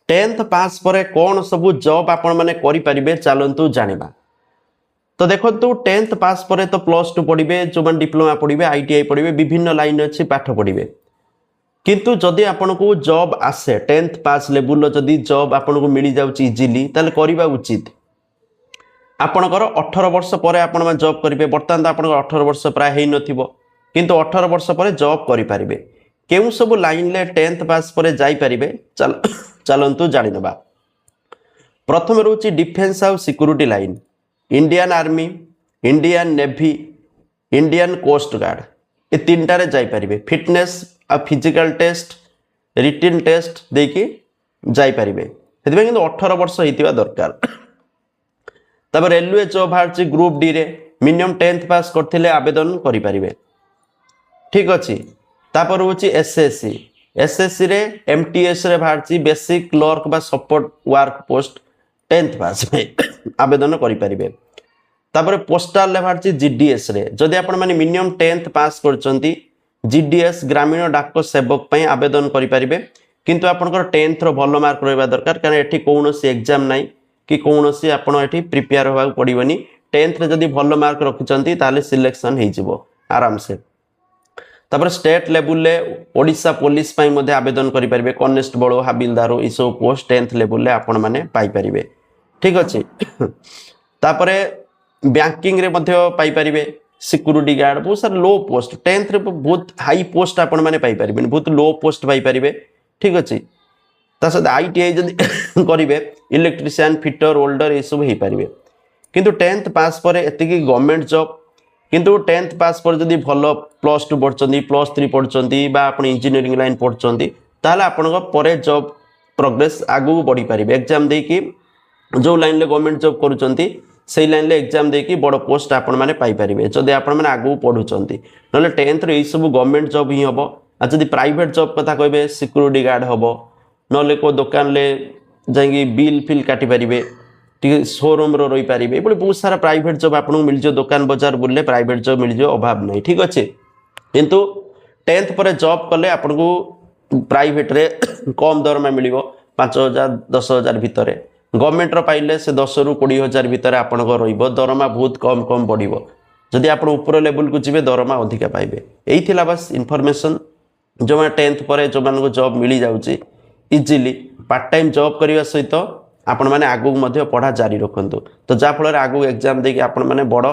Tenth pass पर कौन सब जॉब आपण मैंने करें चलतु जाना। तो देखो टेन्थ पास पर तो +2 पढ़े जो मैंने डिप्लोमा पढ़े ITI पढ़े विभिन्न लाइन अच्छी पाठ पढ़े किंतु जदि आपन को जॉब आसे टेन्थ पास लेवल जदि जॉब आपन को मिल जाउची इजीली ताले करबा उचित। आपणकर 18 वर्ष पर आपण जॉब करेंगे बर्तमान तो आपन 18 वर्ष प्राय है नथिबो किंतु 18 वर्ष पर जॉब करि पारिबे केउ सब लाइन ले टेन्थ पास पर जाई पारिबे चलंतु जानि नबा। प्रथम रहउची डिफेन्स आउ security line Indian Army Indian Navy Indian Coast Guard ए तीनटा रे जाई पारिबे फिटनेस आ फिजिकल टेस्ट रिटन टेस्ट देकी जाई पारिबे हेतबे किंतु 18 वर्ष हेतिबा दरकार। तब रेलवे जॉब बाहर ग्रुप डी रे मिनिमम टेन्थ पास करथिले आवेदन करि पारिबे ठीक अछि। तापर होची एसएससी रे MTS रे बाहर बेसिक क्लर्क बा support work post tenth pass में आवेदन करि पारिबे। तापर पोस्टल ले बाहर GDS रे जदि आपण माने मिनिमम टेन्थ पास करचंती GDS ग्रामीण डाक सेवक पई आवेदन करि पारिबे किंतु आपनकर टेन्थ रो भलो मार्क रहबा दरकार कारण एठी कोनोसी एग्जाम नाही कि कोनोसी आपण एठी प्रिपेयर होबा पड़िबनी। टेन्थ रे जदि भलो मार्क रखिचंती ताले सिलेक्शन हेइ जिवो आराम से। तापर स्टेट लेवल ले ओडिशा पुलिस पई मध्ये आवेदन करि पारिबे कॉन्स्टेबल हाबिलदार ई सब पोस्ट टेन्थ लेवल ले आपण माने पाई पारिबे ठीक अछि। तापर बैंकिंग रे मध्ये पाई पारिबे सिक्योरिटी गार्ड बहुत सारा लो पोस्ट टेन्थ रे बहुत हाई पोस्ट आपण माने पाई पारिबे बहुत लो पोस्ट पाई पारिबे ठीक अछि। ता सद ITI जदि करिवे इलेक्ट्रिशियन फिटर होल्डर ए सब हे पारिबे किंतु टेन्थ पास पर एतिकी गवर्नमेंट जॉब किंतु टेन्थ पास पर जदि भलो +2 पढ़चंती +3 पढ़चंती बा आपण इंजीनियरिंग लाइन पढ़चंती ताले आपण को परे जॉब प्रोग्रेस आगु बढ़ी पारिबे एग्जाम दे कि जो लाइन ले गवर्नमेंट जॉब करूचंती से लाइन ले एग्जाम दे कि बड़ पोस्ट आपण माने पाई पारिबे जदि आपण माने आगु पढ़ुचंती नले टेन्थ रे ई सब गवर्नमेंट जॉब ही हबो। आ जदि प्राइवेट जॉब कथा कहबे सिक्योरिटी गार्ड हबो नले को दुकान ले जाई बिल फिल काटी पारिबे ठीक शोरूम रो रही पारिबे बड़ी बहुत सारा प्राइवेट जॉब आपन मिल जो दुकान बाजार बुलले प्राइवेट जॉब मिल जो अभाव नहीं ठीक अच्छे किंतु टेन्थ पर जॉब कले आपन को प्राइवेट रे कम दरमा मिलिबो 5,000 10,000 भितर गवर्नमेंट रो पाइले से 10 रु 20,000 भितर आपन को रहिबो दरमा बहुत कम कम बढ़िबो जदि आपन ऊपर लेवल को जिवे दरमा अधिका पाइबे। एई थिला बस इन्फॉर्मेशन जो मैं टेन्थ पर जो मान को जॉब मिली जाउची इजीली पार्ट टाइम जॉब करने सहित आपण मैंने आगू पढ़ा जारी रखु तो जहाँफल आगू एग्जाम देके आपण मैंने बड़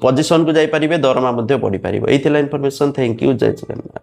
पोजिशन को जापारे दरमा बढ़ी पार। यही इनफॉरमेशन थैंक यू जय जगन्नाथ।